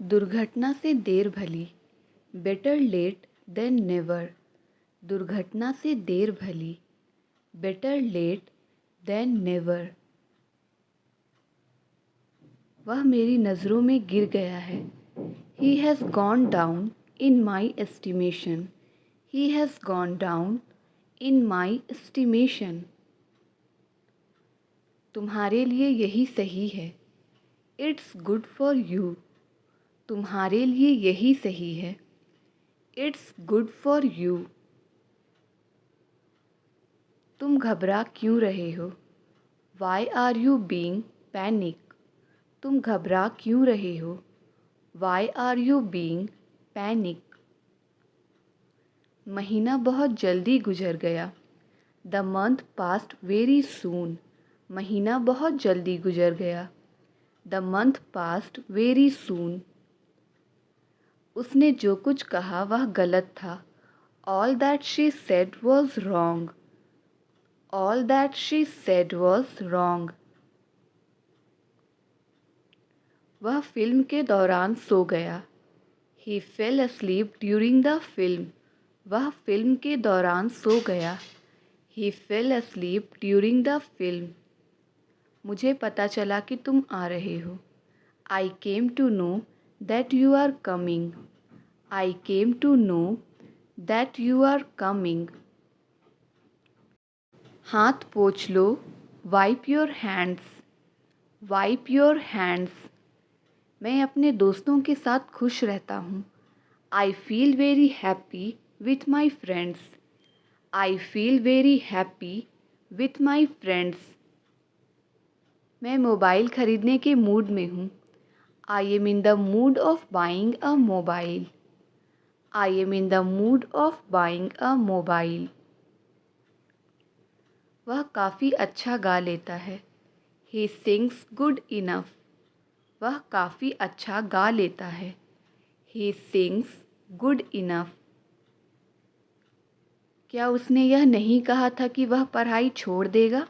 दुर्घटना से देर भली, बेटर लेट देन नेवर। दुर्घटना से देर भली, बेटर लेट देन नेवर। वह मेरी नज़रों में गिर गया है। He has gone down in my estimation. He has gone down in my estimation. तुम्हारे लिए यही सही है। It's good for you. तुम्हारे लिए यही सही है। It's good for you. तुम घबरा क्यों रहे हो? Why are you being panic? तुम घबरा क्यों रहे हो? Why are you being panic? महीना बहुत जल्दी गुजर गया। The month passed very soon. महीना बहुत जल्दी गुजर गया। The month passed very soon. उसने जो कुछ कहा वह गलत था। All that she said was wrong. All that she said was wrong. वह फिल्म के दौरान सो गया। He fell asleep during the film. वह फिल्म के दौरान सो गया। He fell asleep during the film. मुझे पता चला कि तुम आ रहे हो। I came to know that you are coming. I came to know that you are coming. हाथ पोंछ लो, wipe your hands. Wipe your hands. मैं अपने दोस्तों के साथ खुश रहता हूँ। I feel very happy with my friends. I feel very happy with my friends. मैं मोबाइल खरीदने के मूड में हूँ। I am in the mood of buying a mobile. I am in the mood of buying a mobile. वह काफ़ी अच्छा गा लेता है। He sings good enough. वह काफ़ी अच्छा गा लेता है। He sings good enough. क्या उसने यह नहीं कहा था कि वह पढ़ाई छोड़ देगा?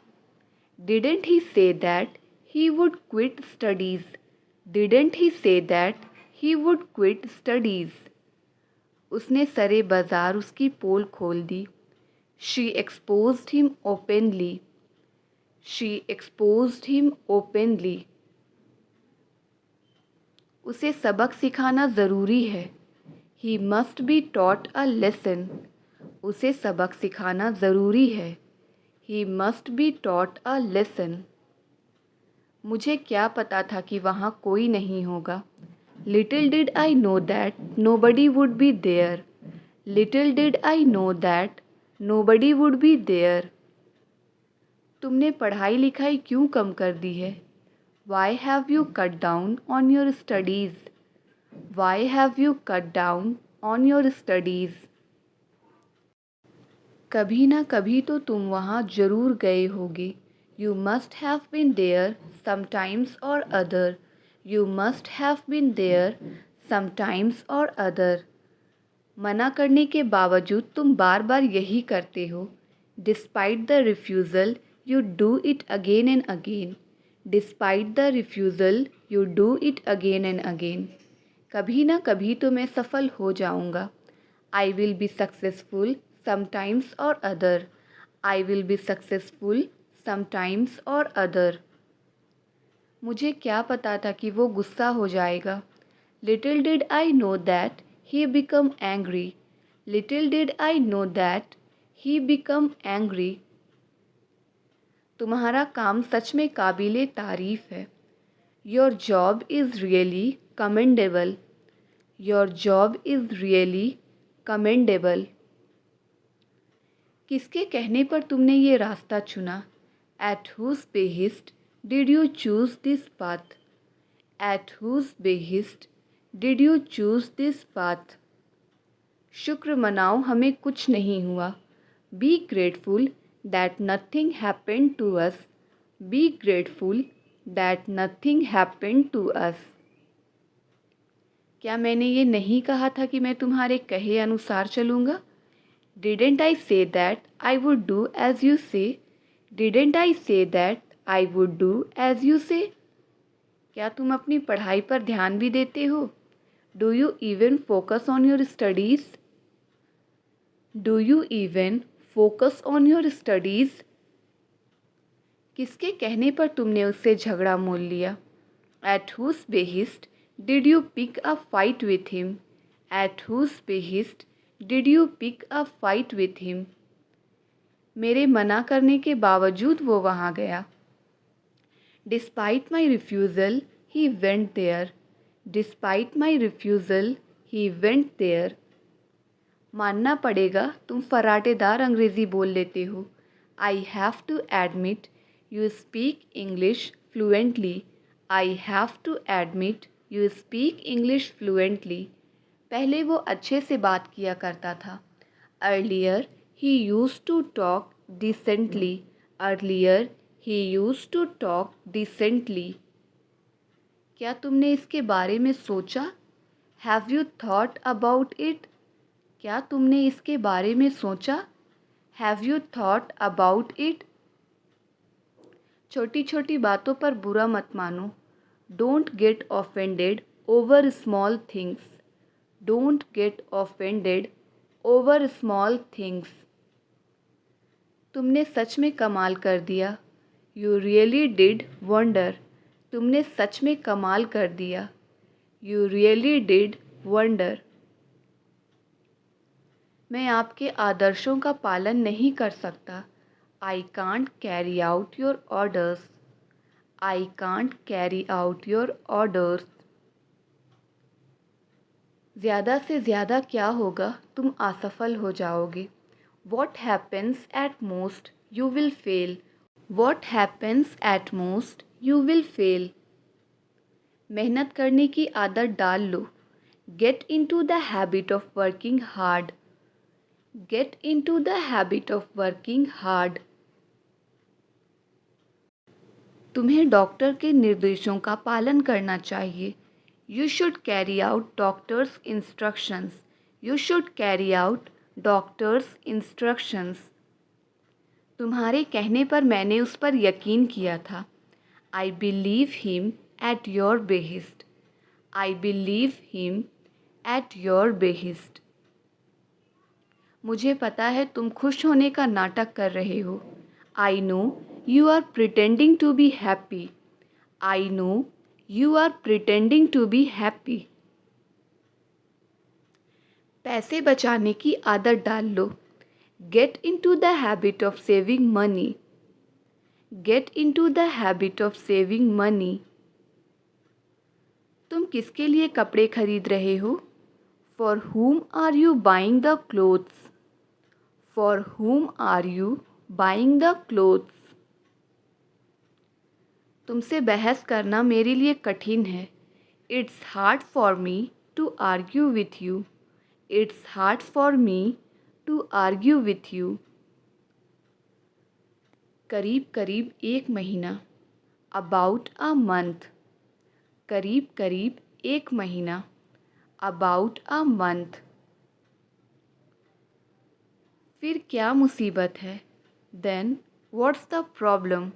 Didn't he say that he would quit studies? Didn't he say that he would quit studies? उसने सरे बाजार उसकी पोल खोल दी। She exposed him openly. She exposed him openly. उसे सबक सिखाना ज़रूरी है। He must be taught a lesson. उसे सबक सिखाना ज़रूरी है। He must be taught a lesson. मुझे क्या पता था कि वहाँ कोई नहीं होगा। Little did I know that nobody would be there. Little did I know that nobody would be there. तुमने पढ़ाई लिखाई क्यों कम कर दी है? Why have you cut down on your studies? Why have you cut down on your studies? कभी ना कभी तो तुम वहाँ ज़रूर गए होगे। You must have been there sometimes or other. You must have been there sometimes or other. मना करने के बावजूद तुम बार बार यही करते हो। Despite the refusal, you do it again and again. Despite the refusal, you do it again and again. कभी ना कभी तो मैं सफल हो जाऊँगा। I will be successful sometimes or other. I will be successful sometimes or other. मुझे क्या पता था कि वो गुस्सा हो जाएगा। Little did I know that he become angry. Little did I know that he become angry. तुम्हारा काम सच में काबिले तारीफ़ है। Your job is really commendable. Your job is really commendable. किसके कहने पर तुमने ये रास्ता चुना? At whose behest did you choose this path? At whose behest did you choose this path? शुक्र मनाओ हमें कुछ नहीं हुआ। Be grateful that nothing happened to us. Be grateful that nothing happened to us. क्या मैंने ये नहीं कहा था कि मैं तुम्हारे कहे अनुसार चलूँगा? Didn't I say that I would do as you say? Didn't I say that I would do as you say? क्या तुम अपनी पढ़ाई पर ध्यान भी देते हो? Do you even focus on your studies? Do you even focus on your studies? किसके कहने पर तुमने उससे झगड़ा मोल लिया? At whose behest did you pick a fight with him? At whose behest did you pick a fight with him? मेरे मना करने के बावजूद वो वहाँ गया। Despite my refusal he went there. Despite my refusal he went there. मानना पड़ेगा तुम फराटेदार अंग्रेज़ी बोल लेते हो। I have to admit you speak English fluently. I have to admit you speak English fluently. पहले वो अच्छे से बात किया करता था। Earlier he used to talk decently. Earlier he used to talk decently. क्या तुमने इसके बारे में सोचा? Have you thought about it? क्या तुमने इसके बारे में सोचा? Have you thought about it? छोटी छोटी बातों पर बुरा मत मानो। Don't get offended over small things. Don't get offended over small things. तुमने सच में कमाल कर दिया। You really did wonder. तुमने सच में कमाल कर दिया। You really did wonder. मैं आपके आदर्शों का पालन नहीं कर सकता। I can't carry out your orders. I can't carry out your orders. ज़्यादा से ज़्यादा क्या होगा, तुम असफल हो जाओगे। What happens at most you will fail. What happens at most you will fail. मेहनत करने की आदत डाल लो। Get into the habit of working hard. Get into the habit of working hard. तुम्हें डॉक्टर के निर्देशों का पालन करना चाहिए। You should carry out doctor's instructions. You should carry out doctor's instructions. तुम्हारे कहने पर मैंने उस पर यकीन किया था। I believe him at your behest. I believe him at your behest. मुझे पता है तुम खुश होने का नाटक कर रहे हो। I know you are pretending to be happy. I know you are pretending to be happy. पैसे बचाने की आदत डाल लो। Get into the habit of saving money. Get into the habit of saving money. तुम किसके लिए कपड़े खरीद रहे हो? For whom are you buying the clothes? For whom are you buying the clothes? तुमसे बहस करना मेरे लिए कठिन है। It's hard for me to argue with you. It's hard for me to argue with you. करीब करीब एक महीना। About a month. करीब करीब एक महीना। About a month. फिर क्या मुसीबत है? Then what's the problem?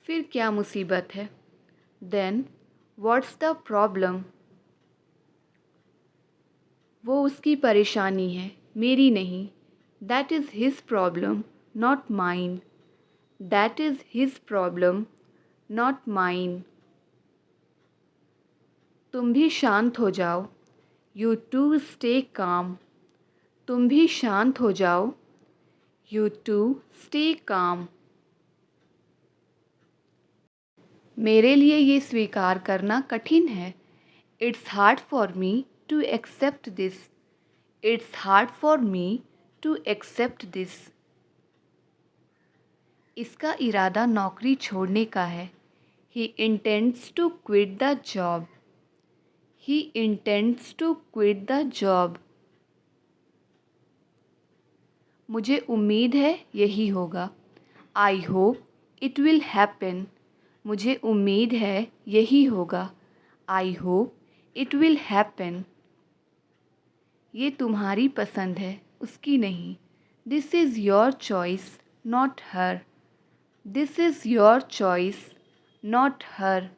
फिर क्या मुसीबत है? Then what's the problem? वो उसकी परेशानी है, मेरी नहीं। That is his problem not mine. That is his problem not mine. तुम भी शांत हो जाओ। You to stay calm. तुम भी शांत हो जाओ। You to stay calm. मेरे लिए ये स्वीकार करना कठिन है। It's hard for me to accept this. It's hard for me to accept this. इसका इरादा नौकरी छोड़ने का है। He intends to quit the job. He intends to quit the job. मुझे उम्मीद है यही होगा। I hope it will happen. मुझे उम्मीद है यही होगा। I hope it will happen. ये तुम्हारी पसंद है, उसकी नहीं। This is your choice not her. This is your choice not her.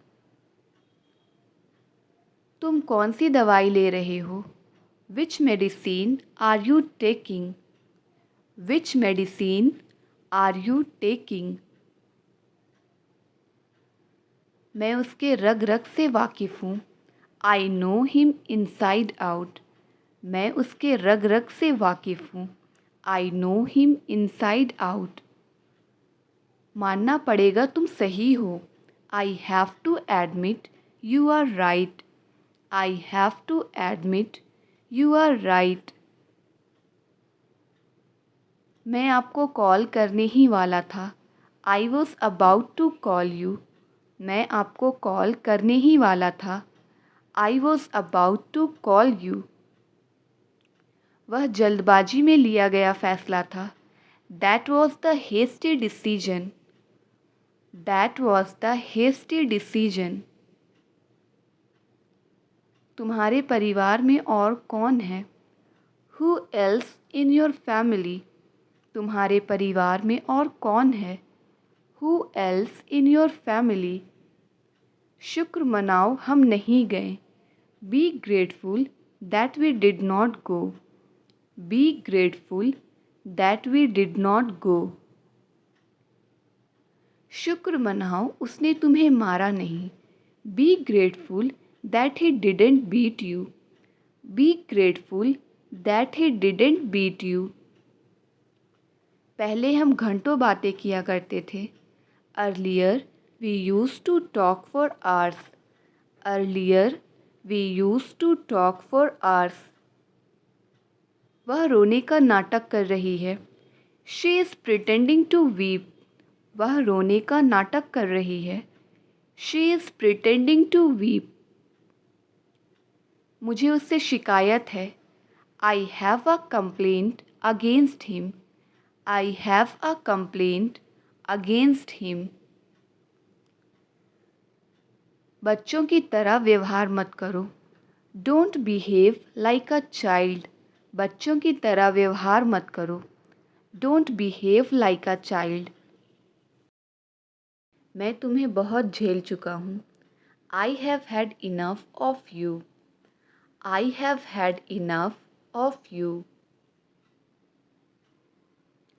तुम कौन सी दवाई ले रहे हो? Which medicine are you taking? Which medicine are you taking? मैं उसके रग रग से वाकिफ़ हूँ। I know him inside out. मैं उसके रग रग से वाकिफ़ हूँ। I know him inside out. मानना पड़ेगा तुम सही हो। I have to admit you are right. I have to admit you are right. मैं आपको कॉल करने ही वाला था। I was about to call you. मैं आपको कॉल करने ही वाला था। I was about to call you. वह जल्दबाजी में लिया गया फैसला था। That was the hasty decision. That was the hasty decision. तुम्हारे परिवार में और कौन है? Who else in your family? तुम्हारे परिवार में और कौन है? Who else in your family? शुक्र मनाओ हम नहीं गए। Be grateful that we did not go. Be grateful that we did not go. शुक्र मनाओ उसने तुम्हें मारा नहीं। Be grateful that he didn't beat you. Be grateful that he didn't beat you. पहले हम घंटों बातें किया करते थे। Earlier we used to talk for hours. Earlier we used to talk for hours. वह रोने का नाटक कर रही है। She is pretending to weep. वह रोने का नाटक कर रही है। She is pretending to weep. मुझे उससे शिकायत है। I have a complaint against him. I have a complaint against him. बच्चों की तरह व्यवहार मत करो। Don't behave like a child. बच्चों की तरह व्यवहार मत करो। Don't behave like a child. मैं तुम्हें बहुत झेल चुका हूँ। I have had enough of you. I have had enough of you.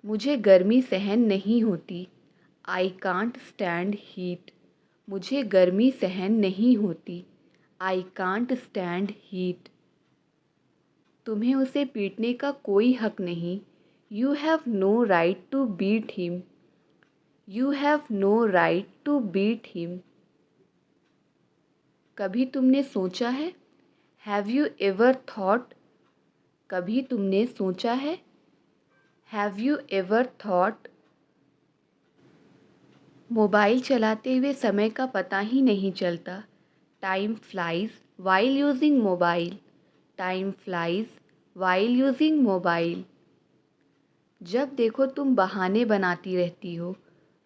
मुझे गर्मी सहन नहीं होती। I can't stand heat. मुझे गर्मी सहन नहीं होती। I can't stand heat. तुम्हें उसे पीटने का कोई हक नहीं। You have no right to beat him. You have no right to beat him. कभी तुमने सोचा है? Have you ever thought? कभी तुमने सोचा है? Have you ever thought? Mobile चलाते हुए समय का पता ही नहीं चलता। Time flies while using mobile. Time flies while using mobile. जब देखो तुम बहाने बनाती रहती हो।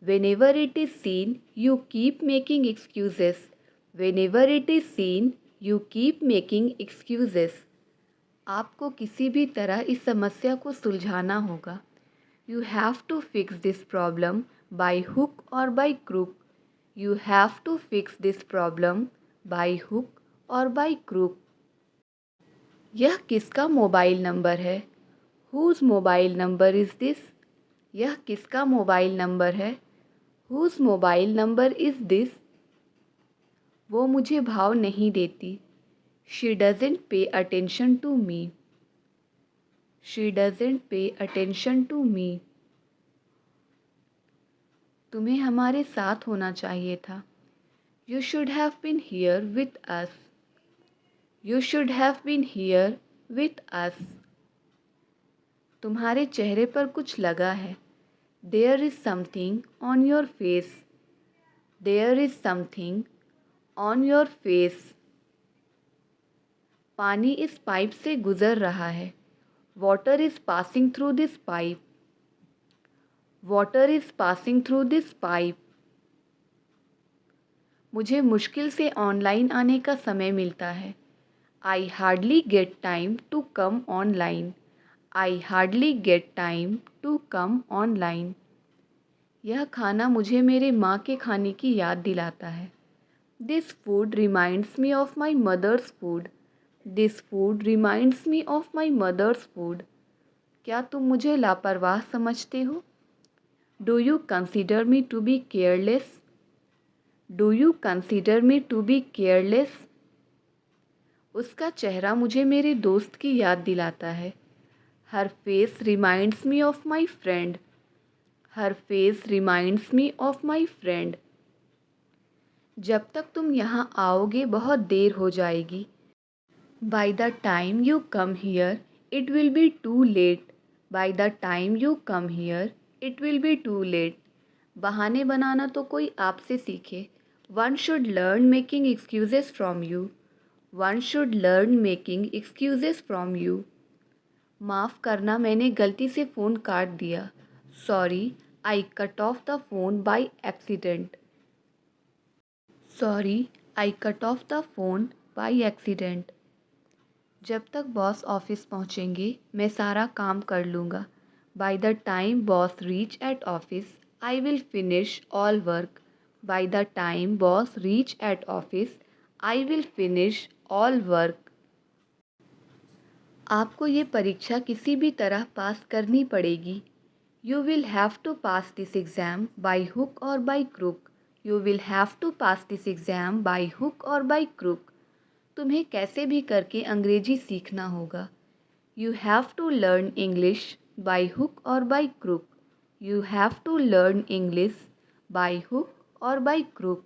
Whenever it is seen, you keep making excuses. Whenever it is seen, you keep making excuses. आपको किसी भी तरह इस समस्या को सुलझाना होगा। You have to fix this problem by hook or by crook. You have to fix this problem by hook or by crook. यह किसका मोबाइल नंबर है? Whose mobile number is this? यह किसका मोबाइल नंबर है? Whose mobile number is this? वो मुझे भाव नहीं देती। She doesn't pay attention to me. She doesn't pay attention to me. तुम्हें हमारे साथ होना चाहिए था। You should have been here with us. You should have been here with us. तुम्हारे चेहरे पर कुछ लगा है। There is something on your face. There is something on your face. पानी इस पाइप से गुज़र रहा है। Water is passing through this pipe. Water is passing through this pipe. मुझे मुश्किल से ऑनलाइन आने का समय मिलता है। I hardly get time to come online. I hardly get time to come online. यह खाना मुझे मेरे माँ के खाने की याद दिलाता है। This food reminds me of my mother's food. This food reminds me of my mother's food. क्या तुम मुझे लापरवाह समझते हो? Do you consider me to be careless? Do you consider me to be careless? उसका चेहरा मुझे मेरे दोस्त की याद दिलाता है। Her face reminds me of my friend. Her face reminds me of my friend. जब तक तुम यहाँ आओगे बहुत देर हो जाएगी। By the time you come here it will be too late. By the time you come here it will be too late. बहाने बनाना तो कोई आपसे सीखे। One should learn making excuses from you. One should learn making excuses from you. माफ़ करना, मैंने गलती से फ़ोन काट दिया। Sorry, I cut off the phone by accident. Sorry, I cut off the phone by accident. जब तक boss office पहुंचेंगे मैं सारा काम कर लूँगा। By the time boss reach at office I will finish all work. By the time boss reach at office I will finish all work. आपको ये परीक्षा किसी भी तरह पास करनी पड़ेगी। You will have to pass this exam by hook और by crook. You will have to pass this exam by hook और बाय क्रुक। तुम्हें कैसे भी करके अंग्रेजी सीखना होगा। You have to learn English by hook और by crook. You have to learn English by hook और बाय क्रुक।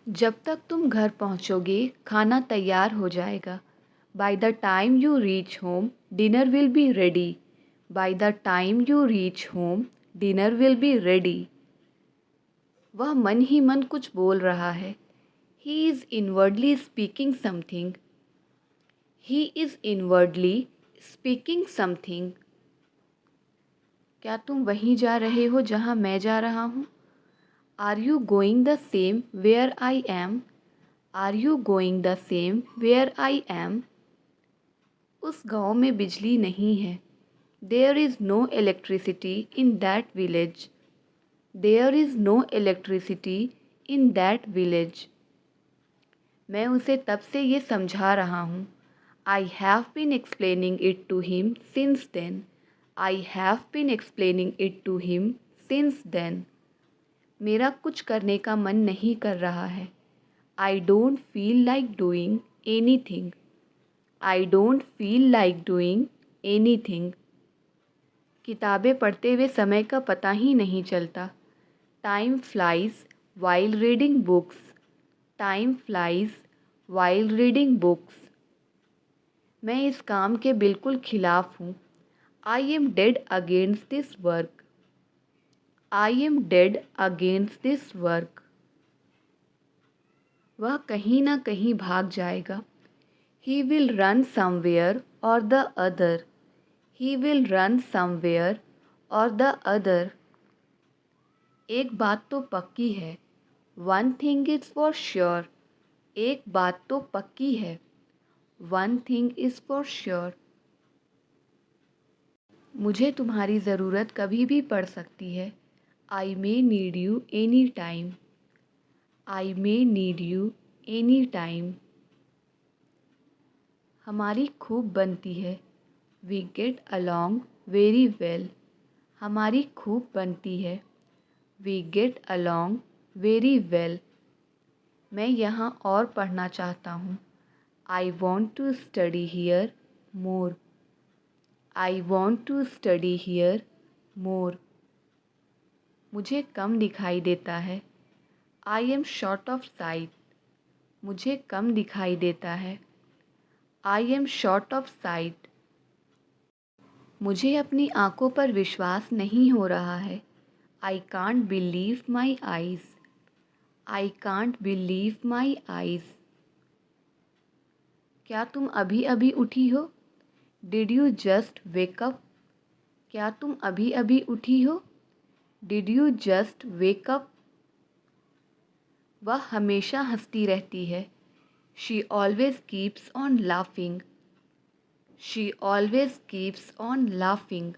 जब तक तुम घर पहुंचोगे खाना तैयार हो जाएगा। By the time you reach home dinner will be ready. By the time you reach home dinner will be ready. वह मन ही मन कुछ बोल रहा है। He is inwardly speaking something. He is inwardly speaking something. क्या तुम वहीं जा रहे हो जहाँ मैं जा रहा हूँ? Are you going the same where I am? Are you going the same where I am? उस गांव में बिजली नहीं है। There is no electricity in that village. There is no electricity in that village. मैं उसे तब से ये समझा रहा हूँ। I have been explaining it to him since then. I have been explaining it to him since then. मेरा कुछ करने का मन नहीं कर रहा है। I don't feel like doing anything. I don't feel like doing anything. किताबें पढ़ते हुए समय का पता ही नहीं चलता। Time flies while reading books. Time flies while reading books. मैं इस काम के बिल्कुल खिलाफ हूँ। I am dead against this work. I am dead against this work. वह कहीं ना कहीं भाग जाएगा। He will run somewhere or the other. He will run somewhere or the other. एक बात तो पक्की है। One thing is for sure. एक बात तो पक्की है। One thing is for sure. मुझे तुम्हारी ज़रूरत कभी भी पड़ सकती है। I may need you any time. I may need you any time. हमारी खूब बनती है। We get along very well. हमारी खूब बनती है। We get along very well. मैं यहाँ और पढ़ना चाहता हूँ। I want to study here more. I want to study here more. मुझे कम दिखाई देता है। I am short of sight. मुझे कम दिखाई देता है। I am short of sight. मुझे अपनी आँखों पर विश्वास नहीं हो रहा है। I can't believe my eyes. I can't believe my eyes. क्या तुम अभी अभी उठी हो? Did you just wake up? क्या तुम अभी अभी उठी हो? Did you just wake up? वह हमेशा हंसती रहती है। She always keeps on laughing. She always keeps on laughing.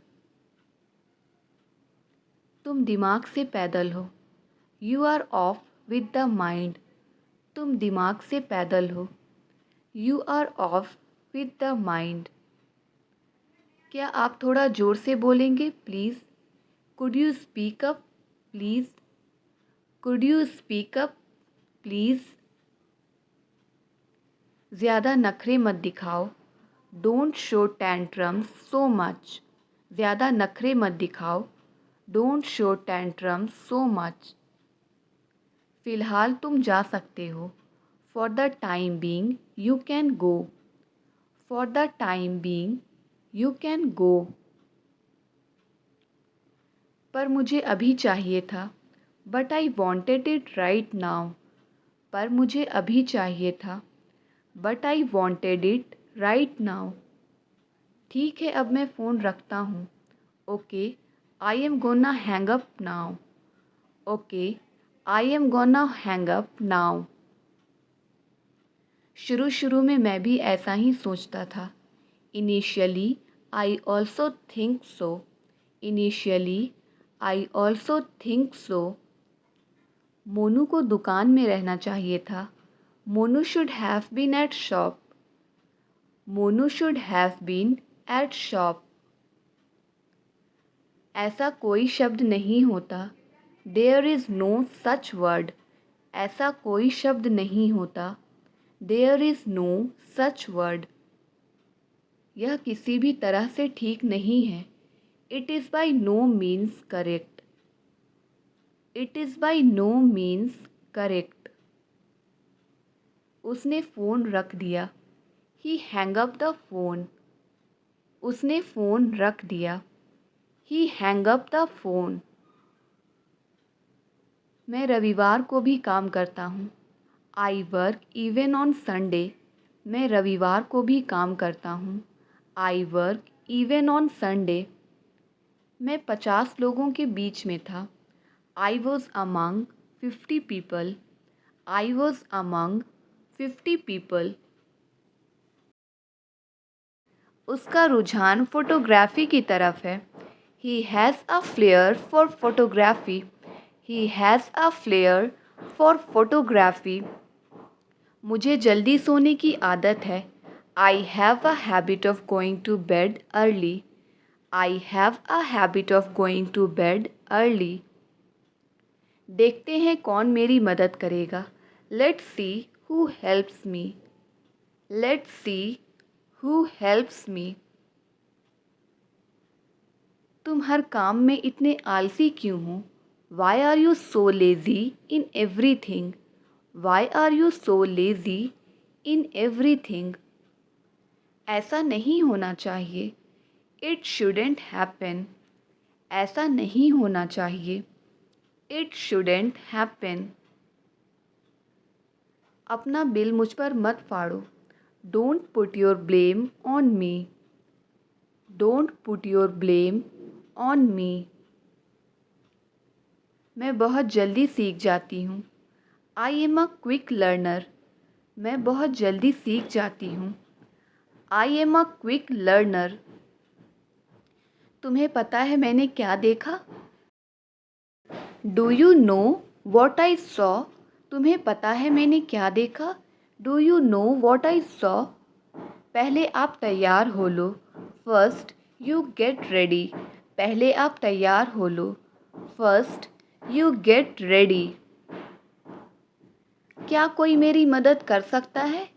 तुम दिमाग से पैदल हो। You are off with the mind. तुम दिमाग से पैदल हो। You are off with the mind. क्या आप थोड़ा ज़ोर से बोलेंगे please? Could you speak up please? Could you speak up please? ज़्यादा नखरे मत दिखाओ। Don't show tantrums so much. ज़्यादा नखरे मत दिखाओ। Don't show tantrums so much. फ़िलहाल तुम जा सकते हो। For the time being you can go. For the time being you can go. पर मुझे अभी चाहिए था। But I wanted it right now. पर मुझे अभी चाहिए था। But I wanted it right now. ठीक है, अब मैं फ़ोन रखता हूँ। Okay, I am gonna hang up now. Okay, I am gonna hang up now. शुरू शुरू में मैं भी ऐसा ही सोचता था। Initially I also think so. Initially I also think so. Monu को दुकान में रहना चाहिए था। Monu should have been at shop. Monu should have been at shop. ऐसा कोई शब्द नहीं होता। There is no such word. ऐसा कोई शब्द नहीं होता। There is no such word. यह किसी भी तरह से ठीक नहीं है। It is by no means correct. It is by no means correct. उसने फ़ोन रख दिया। He hang up the phone. उसने फ़ोन रख दिया। He hang up the phone. मैं रविवार को भी काम करता हूँ। I work even on Sunday. मैं रविवार को भी काम करता हूँ। I work even on Sunday. मैं 50 लोगों के बीच में था। I was among 50 people. I was among 50 people. उसका रुझान फ़ोटोग्राफ़ी की तरफ है। He has a flair for photography. He has a flair for photography. मुझे जल्दी सोने की आदत है। I have a habit of going to bed early. I have a habit of going to bed early. देखते हैं कौन मेरी मदद करेगा। Let's see who helps me. Let's see who helps me. तुम हर काम में इतने आलसी क्यों हो? Why are you so lazy in everything? Why are you so lazy in everything? ऐसा नहीं होना चाहिए। It shouldn't happen. ऐसा नहीं होना चाहिए। It shouldn't happen. अपना बिल मुझ पर मत फाड़ो। Don't put your blame on me. Don't put your blame on me. मैं बहुत जल्दी सीख जाती हूँ। I am a quick learner. मैं बहुत जल्दी सीख जाती हूँ। I am a quick learner. तुम्हें पता है मैंने क्या देखा? Do you know what I saw? तुम्हें पता है मैंने क्या देखा? Do you know what I saw? पहले आप तैयार हो लो। First you get ready. पहले आप तैयार हो लो। First you get ready. क्या कोई मेरी मदद कर सकता है?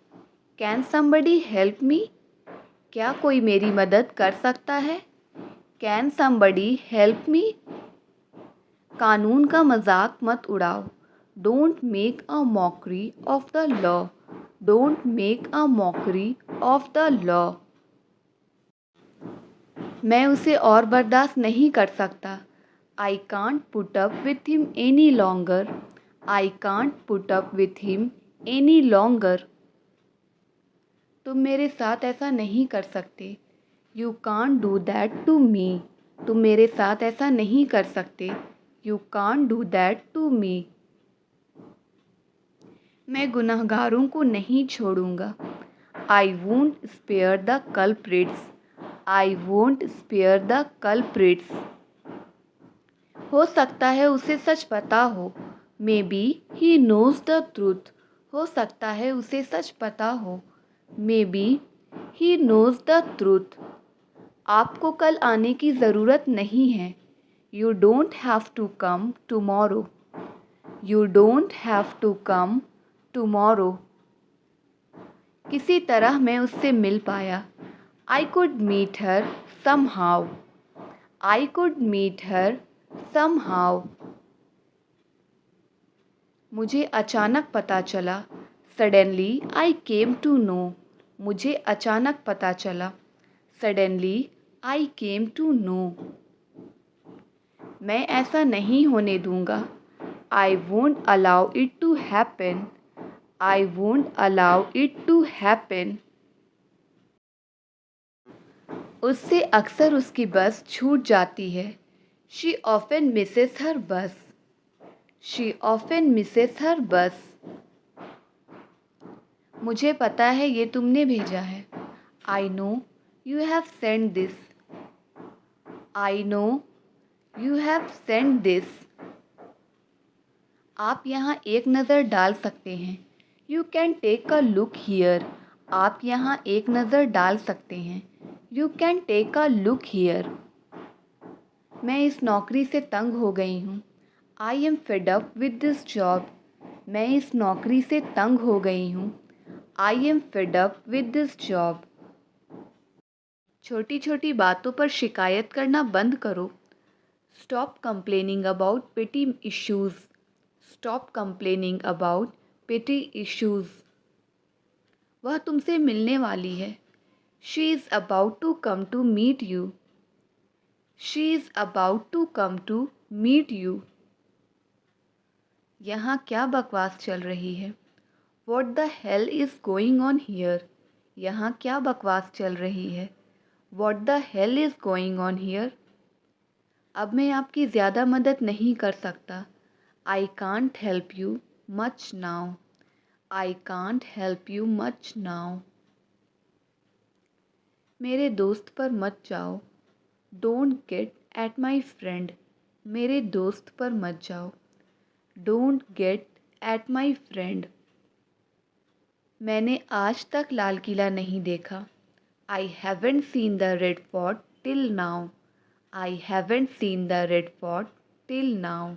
Can somebody help me? क्या कोई मेरी मदद कर सकता है? Can somebody help me? कानून का मजाक मत उड़ाओ। Don't make a mockery of the law. Don't make a mockery of the law. मैं उसे और बर्दाश्त नहीं कर सकता। I can't put up with him any longer. I can't put up with him any longer. तुम मेरे साथ ऐसा नहीं कर सकते। You can't do that to me. तुम मेरे साथ ऐसा नहीं कर सकते। You can't do that to me. मैं गुनहगारों को नहीं छोड़ूंगा। I won't spare the culprits. I won't spare the culprits. हो सकता है उसे सच पता हो। Maybe he knows the truth. हो सकता है उसे सच पता हो। Maybe he knows the truth. आपको कल आने की ज़रूरत नहीं है। You don't have to come tomorrow. You don't have to come tomorrow. किसी तरह मैं उससे मिल पाया। I could meet her somehow. I could meet her somehow. मुझे अचानक पता चला। Suddenly I came to know. मुझे अचानक पता चला। Suddenly I came to know. मैं ऐसा नहीं होने दूंगा। I won't allow it to happen. I won't allow it to happen. उससे अक्सर उसकी बस छूट जाती है। शी ऑफन मिसेस हर बस। शी ऑफन मिसेस हर बस। मुझे पता है ये तुमने भेजा है। I know you have send this. I know you have send this. आप यहाँ एक नज़र डाल सकते हैं। You can take a look here. आप यहाँ एक नज़र डाल सकते हैं। You can take a look here. मैं इस नौकरी से तंग हो गई हूँ। I am fed up with this job. मैं इस नौकरी से तंग हो गई हूँ। I am fed up with this job. छोटी छोटी बातों पर शिकायत करना बंद करो। Stop complaining about petty issues. Stop complaining about petty issues. वह तुमसे मिलने वाली है। She is about to come to meet you. She is about to come to meet you. यहाँ क्या बकवास चल रही है। What the hell is going on here? यहाँ क्या बकवास चल रही है। What the hell is going on here? अब मैं आपकी ज़्यादा मदद नहीं कर सकता। I can't help you much now. I can't help you much now. मेरे दोस्त पर मत जाओ। Don't get at my friend. मेरे दोस्त पर मत जाओ। Don't get at my friend. मैंने आज तक लाल किला नहीं देखा। I haven't seen the red fort till now. I haven't seen the red fort till now.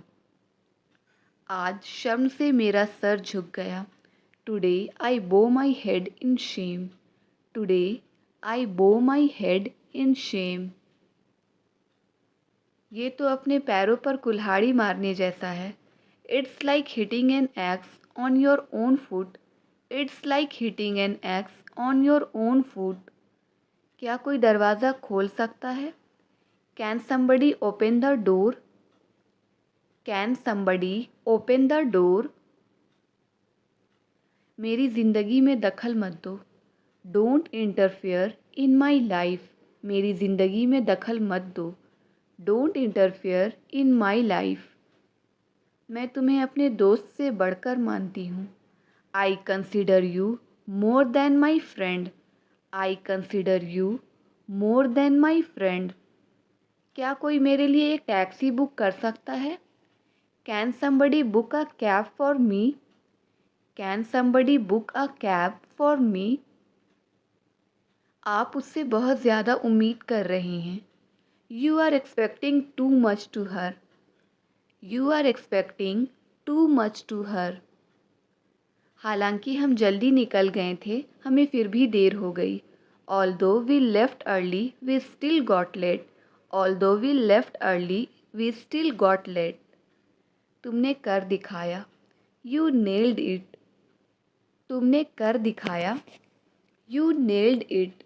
आज शर्म से मेरा सर झुक गया। टुडे आई बो my head in Shem. Today I बो माई हेड इन शेम। ये तो अपने पैरों पर कुल्हाड़ी मारने जैसा है। It's like hitting an axe on your own foot. It's like hitting an axe on your own foot. क्या कोई दरवाज़ा खोल सकता है। Can somebody open the door. Can somebody open the door. मेरी ज़िंदगी में दखल मत दो। Don't interfere in my life. मेरी ज़िंदगी में दखल मत दो। Don't interfere in my life. मैं तुम्हें अपने दोस्त से बढ़कर मानती हूँ। I consider you more than my friend. I consider you more than my friend. क्या कोई मेरे लिए एक टैक्सी बुक कर सकता है। Can somebody book a cab for me. Can somebody book a cab for me. आप उससे बहुत ज़्यादा उम्मीद कर रहे हैं। You are expecting too much to her. You are expecting too much to her. हालांकि हम जल्दी निकल गए थे, हमें फिर भी देर हो गई। Although we left early we still got late. Although we left early we still got late. तुमने कर दिखाया। You nailed it. तुमने कर दिखाया। You nailed it.